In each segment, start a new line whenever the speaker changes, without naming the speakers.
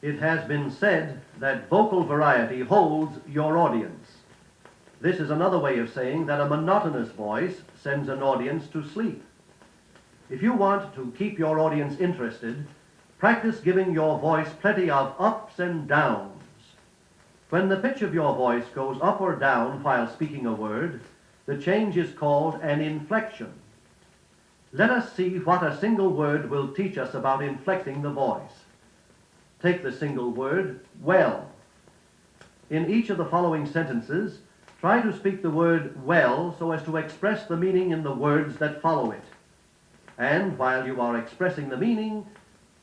It has been said that vocal variety holds your audience. This is another way of saying that a monotonous voice sends an audience to sleep. If you want to keep your audience interested, practice giving your voice plenty of ups and downs. When the pitch of your voice goes up or down while speaking a word, the change is called an inflection. Let us see what a single word will teach us about inflecting the voice. Take the single word, well. In each of the following sentences, try to speak the word well so as to express the meaning in the words that follow it. And while you are expressing the meaning,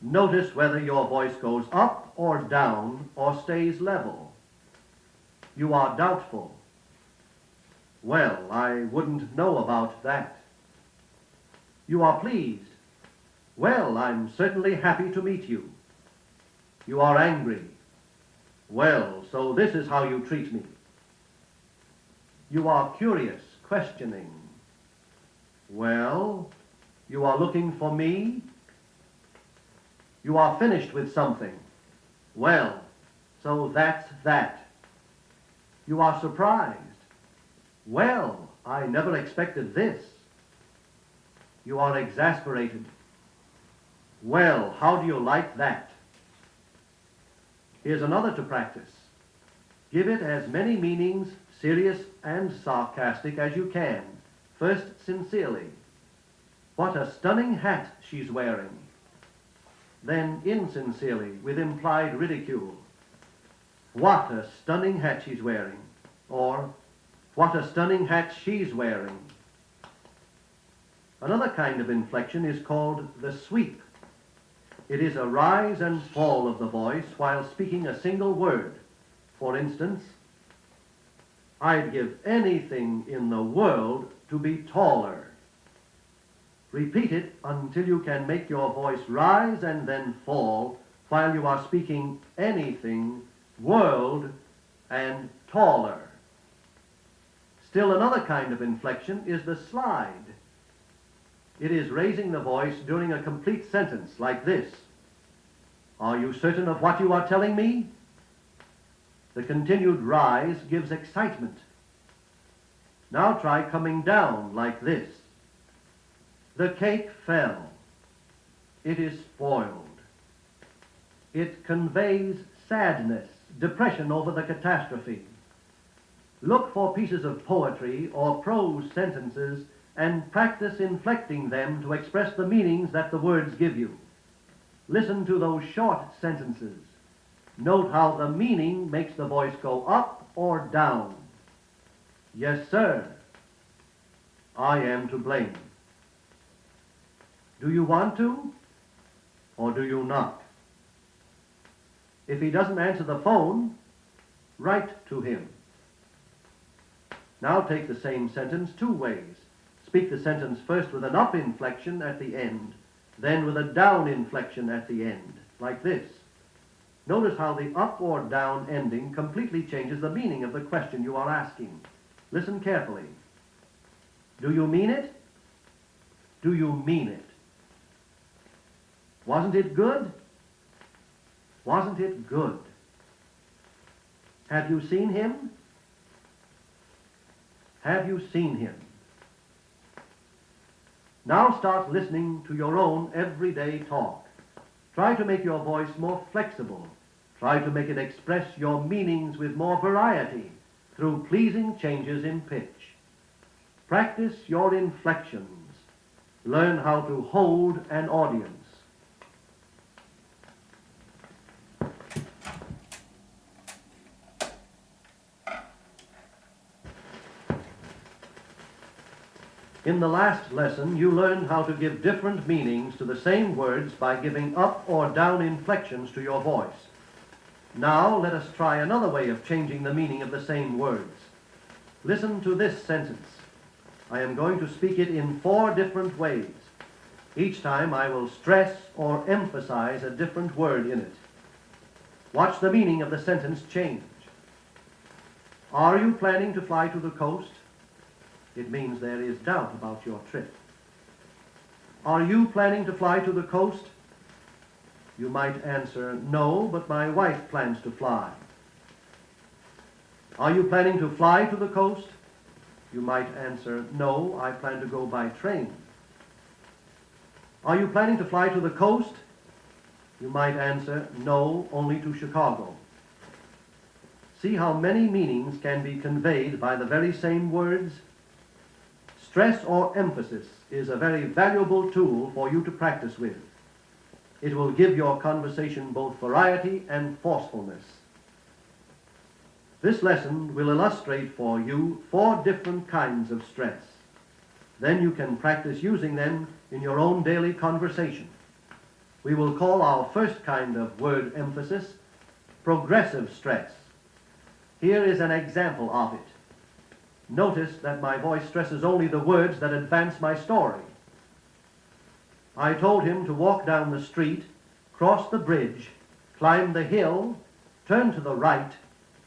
notice whether your voice goes up or down or stays level. You are doubtful. Well, I wouldn't know about that. You are pleased. Well, I'm certainly happy to meet you. You are angry. Well, so this is how you treat me. You are curious, questioning. Well, you are looking for me. You are finished with something. Well, so that's that. You are surprised. Well, I never expected this. You are exasperated. Well, how do you like that? Here's another to practice. Give it as many meanings, serious and sarcastic, as you can. First, sincerely. What a stunning hat she's wearing. Then, insincerely, with implied ridicule. What a stunning hat she's wearing. Or, what a stunning hat she's wearing. Another kind of inflection is called the sweep. It is a rise and fall of the voice while speaking a single word. For instance, I'd give anything in the world to be taller. Repeat it until you can make your voice rise and then fall while you are speaking anything, world, and taller. Still another kind of inflection is the slide. It is raising the voice during a complete sentence like this. Are you certain of what you are telling me? The continued rise gives excitement. Now try coming down like this. The cake fell. It is spoiled. It conveys sadness, depression over the catastrophe. Look for pieces of poetry or prose sentences and practice inflecting them to express the meanings that the words give you. Listen to those short sentences. Note how the meaning makes the voice go up or down. Yes, sir. I am to blame. Do you want to, or do you not? If he doesn't answer the phone, write to him. Now take the same sentence two ways. Speak the sentence first with an up inflection at the end, then with a down inflection at the end, like this. Notice how the up or down ending completely changes the meaning of the question you are asking. Listen carefully. Do you mean it? Do you mean it? Wasn't it good? Wasn't it good? Have you seen him? Have you seen him? Now start listening to your own everyday talk. Try to make your voice more flexible. Try to make it express your meanings with more variety through pleasing changes in pitch. Practice your inflections. Learn how to hold an audience. In the last lesson, you learned how to give different meanings to the same words by giving up or down inflections to your voice. Now, let us try another way of changing the meaning of the same words. Listen to this sentence. I am going to speak it in 4 different ways. Each time I will stress or emphasize a different word in it. Watch the meaning of the sentence change. Are you planning to fly to the coast? It means there is doubt about your trip. Are you planning to fly to the coast? You might answer, no, but my wife plans to fly. Are you planning to fly to the coast? You might answer, no, I plan to go by train. Are you planning to fly to the coast? You might answer, no, only to Chicago. See how many meanings can be conveyed by the very same words? Stress or emphasis is a very valuable tool for you to practice with. It will give your conversation both variety and forcefulness. This lesson will illustrate for you 4 different kinds of stress. Then you can practice using them in your own daily conversation. We will call our first kind of word emphasis progressive stress. Here is an example of it. Notice that my voice stresses only the words that advance my story. I told him to walk down the street, cross the bridge, climb the hill, turn to the right,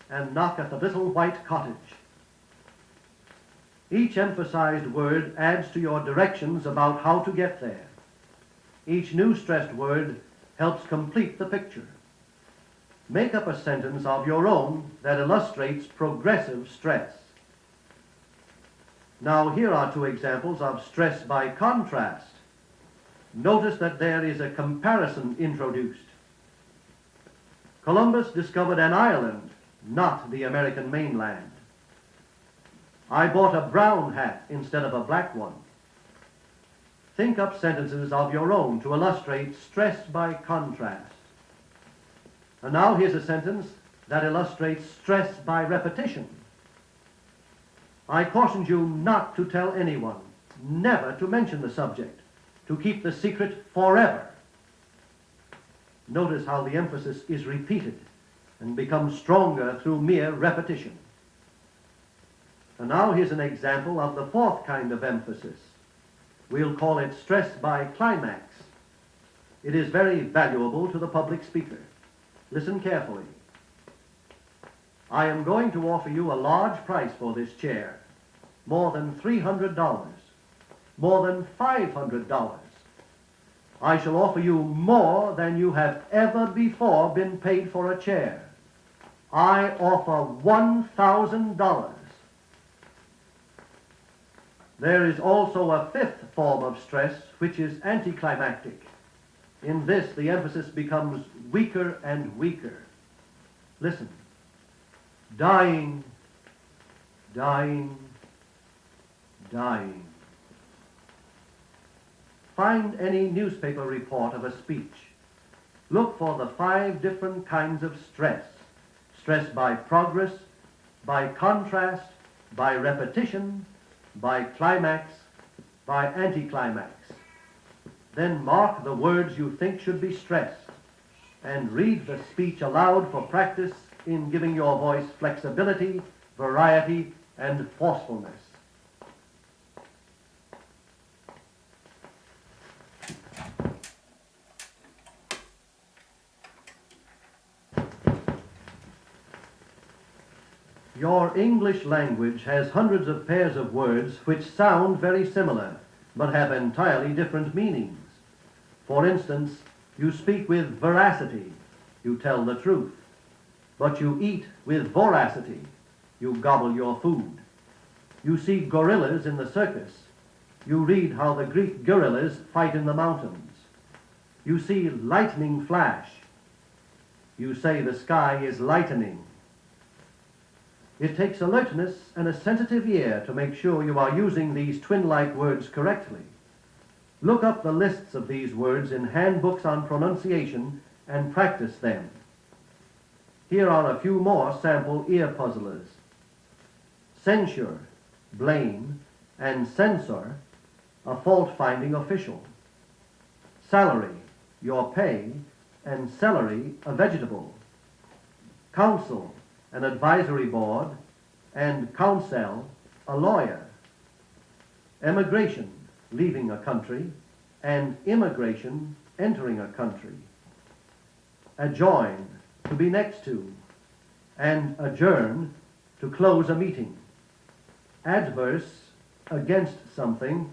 and knock at the little white cottage. Each emphasized word adds to your directions about how to get there. Each new stressed word helps complete the picture. Make up a sentence of your own that illustrates progressive stress. Now here are 2 examples of stress by contrast. Notice that there is a comparison introduced. Columbus discovered an island, not the American mainland. I bought a brown hat instead of a black one. Think up sentences of your own to illustrate stress by contrast. And now here's a sentence that illustrates stress by repetition. I cautioned you not to tell anyone, never to mention the subject, to keep the secret forever. Notice how the emphasis is repeated and becomes stronger through mere repetition. And now here's an example of the 4th kind of emphasis. We'll call it stress by climax. It is very valuable to the public speaker. Listen carefully. I am going to offer you a large price for this chair, more than $300, more than $500. I shall offer you more than you have ever before been paid for a chair. I offer $1,000. There is also a 5th form of stress, which is anticlimactic. In this, the emphasis becomes weaker and weaker. Listen. Dying, dying, dying. Find any newspaper report of a speech. Look for the 5 different kinds of stress. Stress by progress, by contrast, by repetition, by climax, by anticlimax. Then mark the words you think should be stressed and read the speech aloud for practice in giving your voice flexibility, variety, and forcefulness. Your English language has hundreds of pairs of words which sound very similar, but have entirely different meanings. For instance, you speak with veracity, you tell the truth. But you eat with voracity, you gobble your food. You see gorillas in the circus, you read how the Greek gorillas fight in the mountains. You see lightning flash, you say the sky is lightening. It takes alertness and a sensitive ear to make sure you are using these twin-like words correctly. Look up the lists of these words in handbooks on pronunciation and practice them. Here are a few more sample ear puzzlers. Censure, blame, and censor, a fault-finding official. Salary, your pay, and celery, a vegetable. Council, an advisory board, and counsel, a lawyer. Emigration, leaving a country, and immigration, entering a country. Adjoin, to be next to, and adjourn, to close a meeting. Adverse, against something,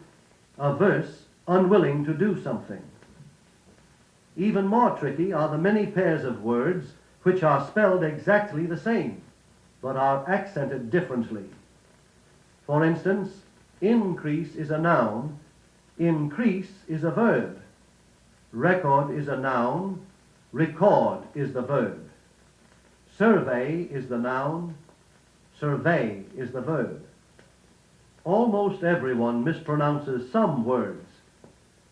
averse, unwilling to do something. Even more tricky are the many pairs of words which are spelled exactly the same, but are accented differently. For instance, increase is a noun, increase is a verb. Record is a noun, record is the verb. Survey is the noun, survey is the verb. Almost everyone mispronounces some words.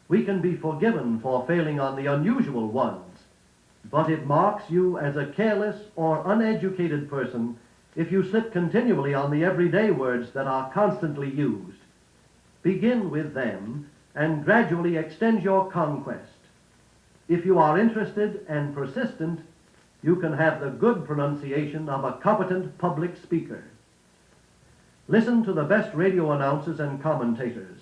We can be forgiven for failing on the unusual ones, but it marks you as a careless or uneducated person if you slip continually on the everyday words that are constantly used. Begin with them and gradually extend your conquest. If you are interested and persistent, you can have the good pronunciation of a competent public speaker. Listen to the best radio announcers and commentators.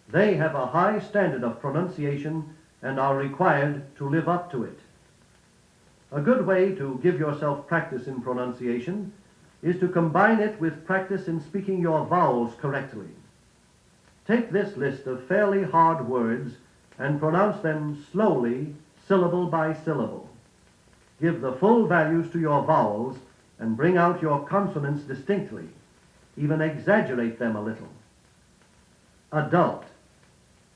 They have a high standard of pronunciation and are required to live up to it. A good way to give yourself practice in pronunciation is to combine it with practice in speaking your vowels correctly. Take this list of fairly hard words and pronounce them slowly, syllable by syllable. Give the full values to your vowels and bring out your consonants distinctly. Even exaggerate them a little. Adult,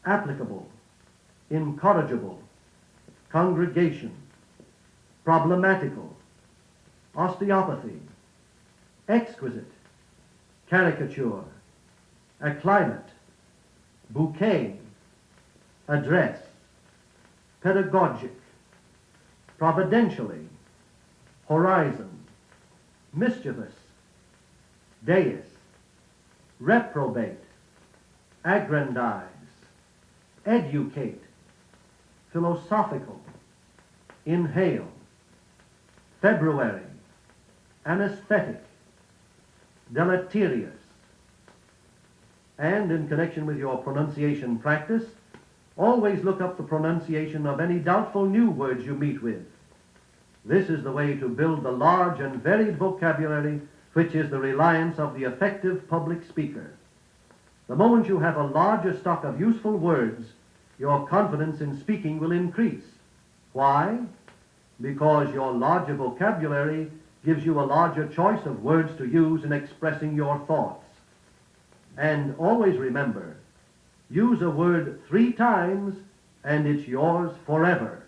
applicable, incorrigible, congregation, problematical, osteopathy, exquisite, caricature, acclimate, bouquet, address, pedagogic, providentially, horizon, mischievous, deus, reprobate, aggrandize, educate, philosophical, inhale, February, anesthetic, deleterious. And in connection with your pronunciation practice, always look up the pronunciation of any doubtful new words you meet with. This is the way to build the large and varied vocabulary which is the reliance of the effective public speaker. The moment you have a larger stock of useful words, your confidence in speaking will increase. Why? Because your larger vocabulary gives you a larger choice of words to use in expressing your thoughts. And always remember, use a word 3 times and it's yours forever.